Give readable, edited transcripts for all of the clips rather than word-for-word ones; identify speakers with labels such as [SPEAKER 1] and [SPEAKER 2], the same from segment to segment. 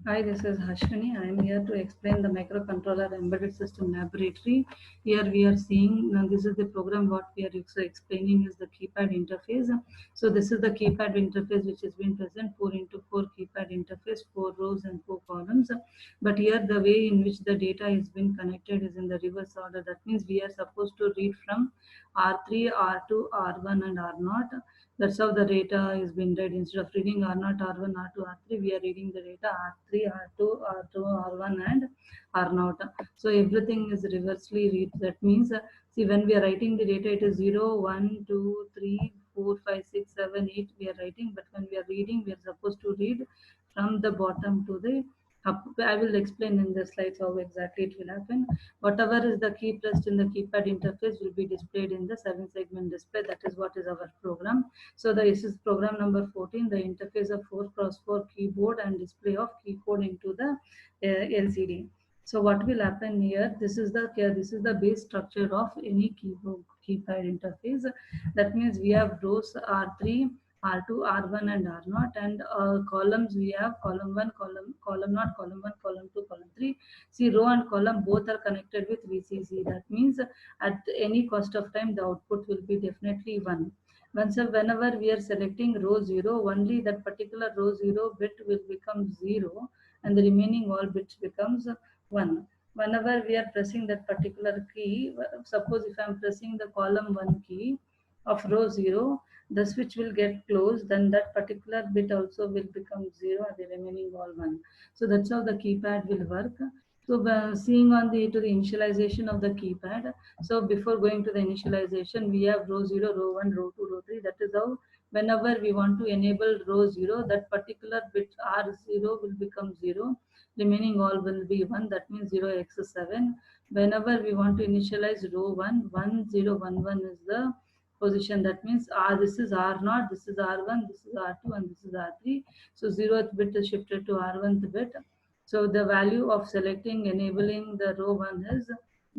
[SPEAKER 1] Hi, this is Hashwini. I am here to explain the microcontroller embedded system laboratory. Here we are seeing this is the program. What we are explaining is the keypad interface. So this is the keypad interface which has been present 4 into 4 keypad interface, 4 rows and 4 columns. But here the way in which the data is been connected is in the reverse order. That means we are supposed to read from R3, R2, R1 and R0. That's how the data is being read. Instead of reading R0, R1, R2, R3, we are reading the data R3, R2, R2, R1 and R0. So everything is reversely read. That means, see, when we are writing the data, it is 0, 1, 2, 3, 4, 5, 6, 7, 8 we are writing. But when we are reading, we are supposed to read from the bottom to the up. I will explain in the slides how exactly it will happen. Whatever is the key pressed in the keypad interface will be displayed in the 7-segment display. That is what is our program. So this is program number 14, the interface of 4x4 keyboard and display of key code into the LCD. So what will happen here? This is the base structure of any keyboard keypad interface. That means we have rows R3, R2, R1 and R0, and columns we have column 1, column not column 1, column 2, column 3. See, row and column both are connected with VCC. That means at any cost of time the output will be definitely 1. Whenever we are selecting row 0, only that particular row 0 bit will become 0 and the remaining all bits becomes 1. Whenever we are pressing that particular key, suppose if I am pressing the column 1 key of row 0, the switch will get closed, then that particular bit also will become 0 and the remaining all 1. So that's how the keypad will work. So seeing on the to the initialization of the keypad, so before going to the initialization, we have row 0, row 1, row 2, row 3. That is how whenever we want to enable row 0, that particular bit R0 will become 0. Remaining all will be 1. That means 0x7. Whenever we want to initialize row 1, 1011 is the position. That means this is R0, this is R1, this is R2 and this is R3. So 0th bit is shifted to R1th bit. So the value of selecting enabling the row 1 is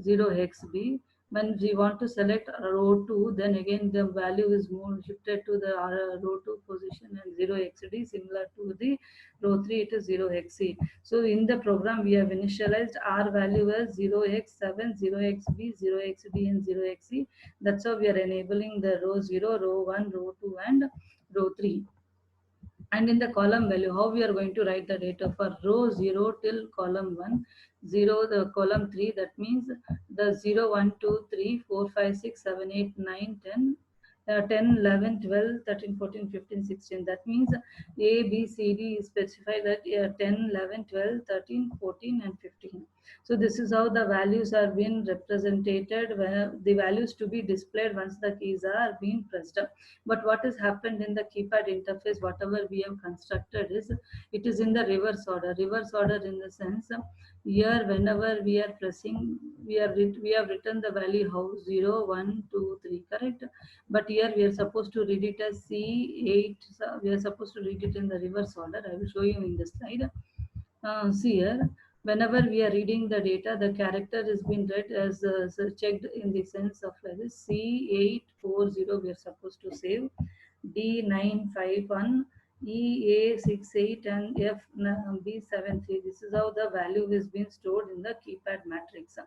[SPEAKER 1] 0xb. When we want to select row 2, then again the value is moved shifted to the row 2 position and 0xd. Similar to the row 3, it is 0xc. So in the program we have initialized R value as 0x7, 0xb, 0xd and 0xc. That's how we are enabling the row 0, row 1, row 2 and row 3. And in the column value, how we are going to write the data for row 0 till column 1, 0 the column 3, that means the 0, 1, 2, 3, 4, 5, 6, 7, 8, 9, 10, 10, 11, 12, 13, 14, 15, 16. That means A, B, C, D is specified that 10, 11, 12, 13, 14 and 15. So this is how the values are being represented, where the values to be displayed once the keys are being pressed. But what has happened in the keypad interface, whatever we have constructed is, it is in the reverse order. Reverse order in the sense, here whenever we are pressing, we have written the value how 0, 1, 2, 3, correct? But here we are supposed to read it as C8. So we are supposed to read it in the reverse order. I will show you in the slide. See here, whenever we are reading the data, the character is being read as checked in the sense of like this. C840 we are supposed to save, D951, EA68 and FB73. This is how the value is being stored in the keypad matrix.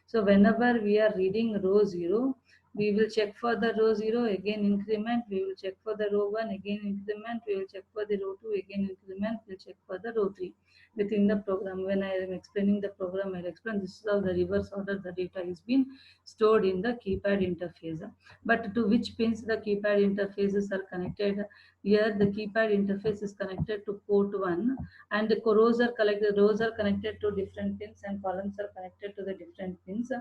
[SPEAKER 1] So whenever we are reading row 0, we will check for the row 0, again increment, we will check for the row 1, again increment, we will check for the row 2, again increment, we will check for the row 3 within the program. When I am explaining the program, I'll explain this is how the reverse order the data is being stored in the keypad interface. But to which pins the keypad interfaces are connected? Here the keypad interface is connected to port 1 and the rows are connected to different pins and columns are connected to the different pins.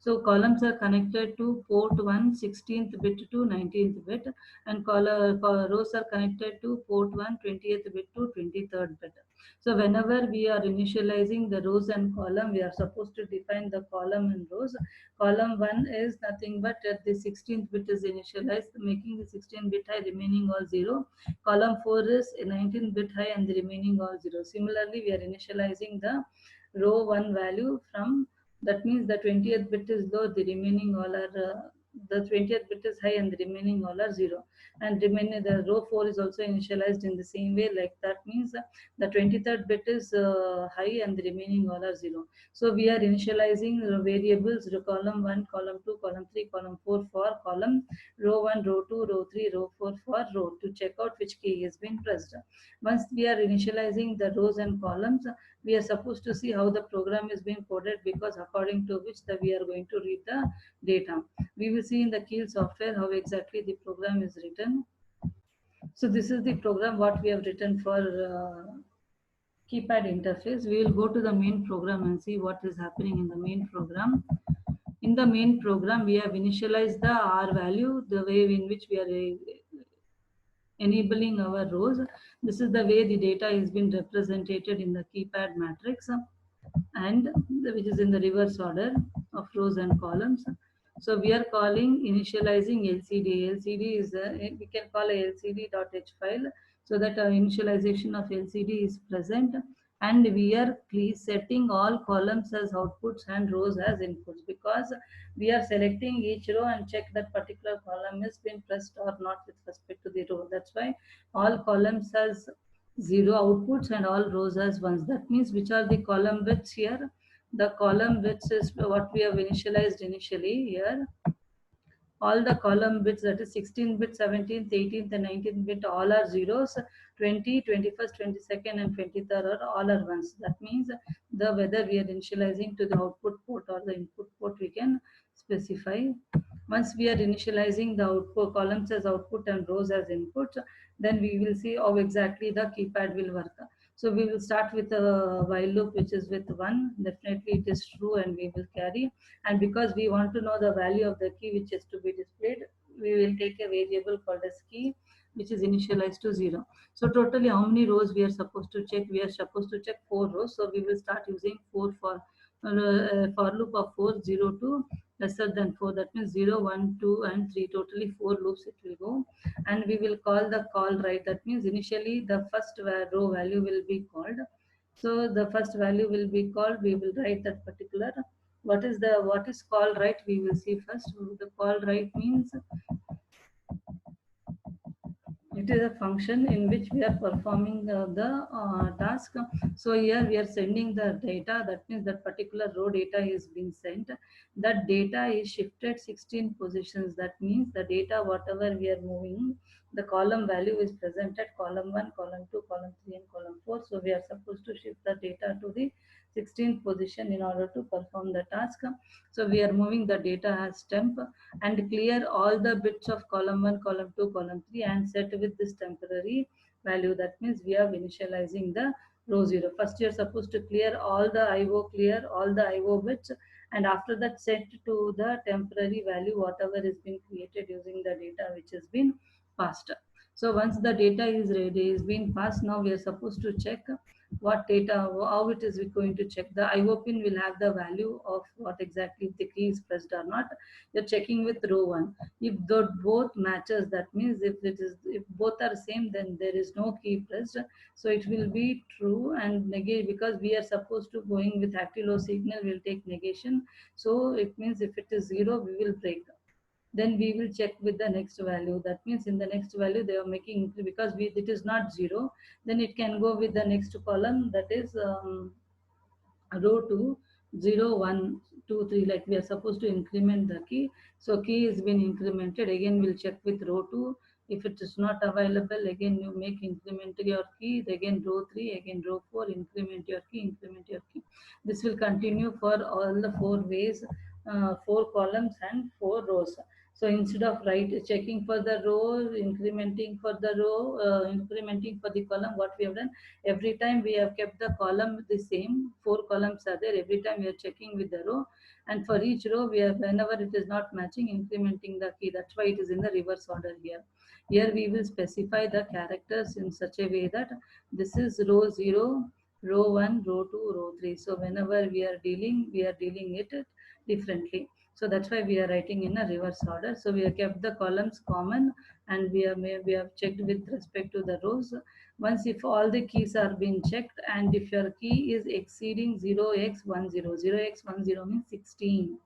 [SPEAKER 1] So columns are connected to port 1 16th bit to 19th bit and rows are connected to port 1 20th bit to 23rd bit. So whenever we are initializing the rows and column, we are supposed to define the column and rows. Column 1 is nothing but the 16th bit is initialized, making the 16 bit high, remaining all 0. Column 4 is 19 bit high and the remaining all 0. Similarly, we are initializing the row 1 value from, that means the 20th bit is low, the remaining all are the 20th bit is high and the remaining all are 0. And remaining the row 4 is also initialized in the same way, like that means the 23rd bit is high and the remaining all are 0. So we are initializing the variables column 1, column 2, column 3, column 4 for column, row 1, row 2, row 3, row 4 for row, to check out which key has been pressed. Once we are initializing the rows and columns, we are supposed to see how the program is being coded, because according to which we are going to read the data. We will see in the Keil software how exactly the program is written. So this is the program what we have written for keypad interface. We will go to the main program and see what is happening in the main program. In the main program, we have initialized the R value, the way in which we are enabling our rows. This is the way the data is being represented in the keypad matrix, and which is in the reverse order of rows and columns. So we are calling initializing LCD. LCD is we can call a LCD.h file, so that initialization of LCD is present, and we are setting all columns as outputs and rows as inputs, because we are selecting each row and check that particular column is been pressed or not with respect to the row. That's why all columns as 0 outputs and all rows as ones. That means which are the column widths here. The column widths is what we have initialized initially here. All the column bits, that is 16 bit, 17th, 18th and 19th bit, all are zeros. 20, 21st, 22nd and 23rd are all are ones. That means the whether we are initializing to the output port or the input port, we can specify. Once we are initializing the output columns as output and rows as input, then we will see how exactly the keypad will work. So we will start with a while loop which is with 1. Definitely it is true and we will carry. And because we want to know the value of the key which is to be displayed, we will take a variable called as key, which is initialized to 0. So totally how many rows we are supposed to check? We are supposed to check 4 rows. So we will start using 4 for loop of 4, 0 to lesser than 4. That means 0, 1, 2 and 3. Totally 4 loops it will go. And we will call the call right. That means initially the first row value will be called. So the first value will be called. We will write that particular. What is call right? We will see first. The call right means it is a function in which we are performing the task. So here we are sending the data. That means that particular row data is being sent. That data is shifted 16 positions. That means the data whatever we are moving, the column value is present at column 1, column 2, column 3 and column 4. So we are supposed to shift the data to the 16th position in order to perform the task. So we are moving the data as temp and clear all the bits of column 1, column 2, column 3 and set with this temporary value. That means we are initializing the row 0. First you are supposed to clear all the IO bits, and after that set to the temporary value whatever is being created using the data which has been passed. So once the data is ready, is being passed, now we are supposed to check what data, how it is going to check. The IO pin will have the value of what exactly the key is pressed or not. You're checking with row 1. If the both matches, that means if both are same, then there is no key pressed. So it will be true, and negate, because we are supposed to going with active low signal will take negation. So it means if it is 0, we will break. Then we will check with the next value. That means in the next value they are making, because it is not 0, then it can go with the next column, that is row 2, 0, 1, 2, 3, like we are supposed to increment the key. So key is been incremented. Again we'll check with row 2. If it is not available, again you make increment your key. Again row 3, again row 4, increment your key, increment your key. This will continue for all the 4 ways, 4 columns and 4 rows. So instead of checking for the row, incrementing for the row, incrementing for the column, what we have done, every time we have kept the column the same. 4 columns are there. Every time we are checking with the row, and for each row we are, whenever it is not matching, incrementing the key. That's why it is in the reverse order here. Here we will specify the characters in such a way that this is row 0, row 1, row 2, row 3. So whenever we are dealing it differently. So that's why we are writing in a reverse order. So we have kept the columns common, and we have checked with respect to the rows. Once if all the keys are being checked, and if your key is exceeding 0x10, 0x10 means 16.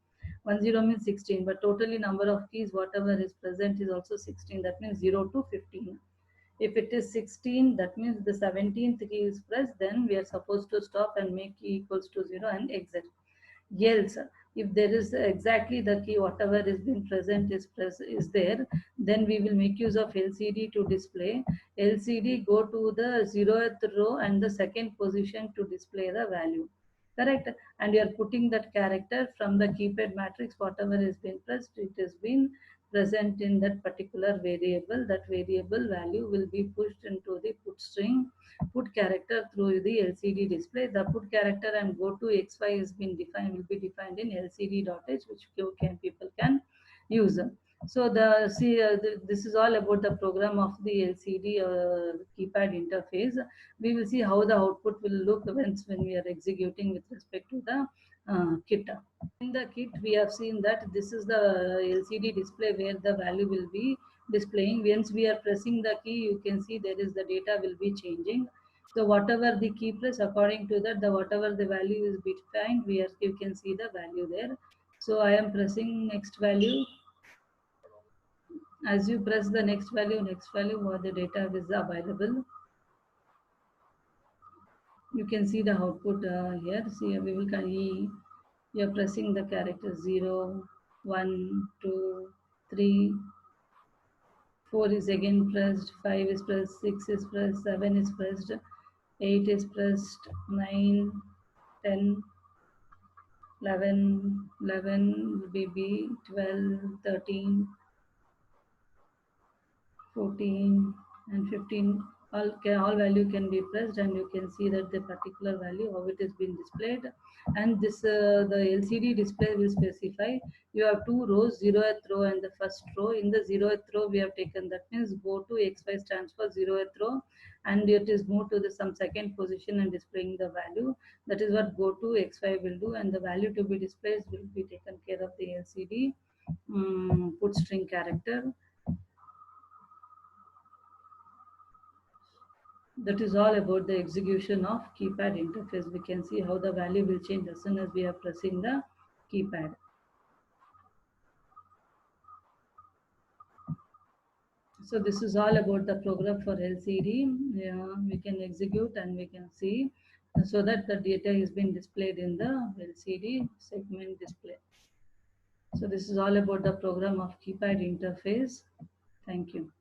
[SPEAKER 1] 10 means 16, but totally number of keys whatever is present is also 16. That means 0 to 15. If it is 16, that means the 17th key is pressed, then we are supposed to stop and make key equals to 0 and exit. Else, if there is exactly the key whatever is been present is there, then we will make use of LCD to display. LCD go to the 0th row and the second position to display the value. Correct? And you are putting that character from the keypad matrix, whatever has been pressed, it has been present in that particular variable. That variable value will be pushed into the put string, put character through the LCD display. The put character and go to XY has been defined, will be defined in LCD.h, which people can use. So this is all about the program of the LCD keypad interface. We will see how the output will look when we are executing with respect to the kit. In the kit, we have seen that this is the LCD display where the value will be displaying. Once we are pressing the key, you can see there is the data will be changing. So whatever the key press, according to that, the whatever the value is defined, you can see the value there. So I am pressing next value. As you press the next value, what the data is available. You can see the output here. See, we will you are pressing the character 0, 1, 2, 3, 4 is again pressed, 5 is pressed, 6 is pressed, 7 is pressed, 8 is pressed, 9, 10, 11, 11 BB, 12, 13, 14 and 15. All value can be pressed, and you can see that the particular value how it is being displayed. And this the LCD display will specify you have two rows, 0th row and the first row. In the 0th row we have taken, that means go to XY stands for 0th row, and it is moved to the some second position and displaying the value. That is what go to XY will do, and the value to be displayed will be taken care of the LCD put string character. That is all about the execution of keypad interface. We can see how the value will change as soon as we are pressing the keypad. So this is all about the program for LCD. We can execute and we can see so that the data is being displayed in the LCD segment display. So this is all about the program of keypad interface. Thank you.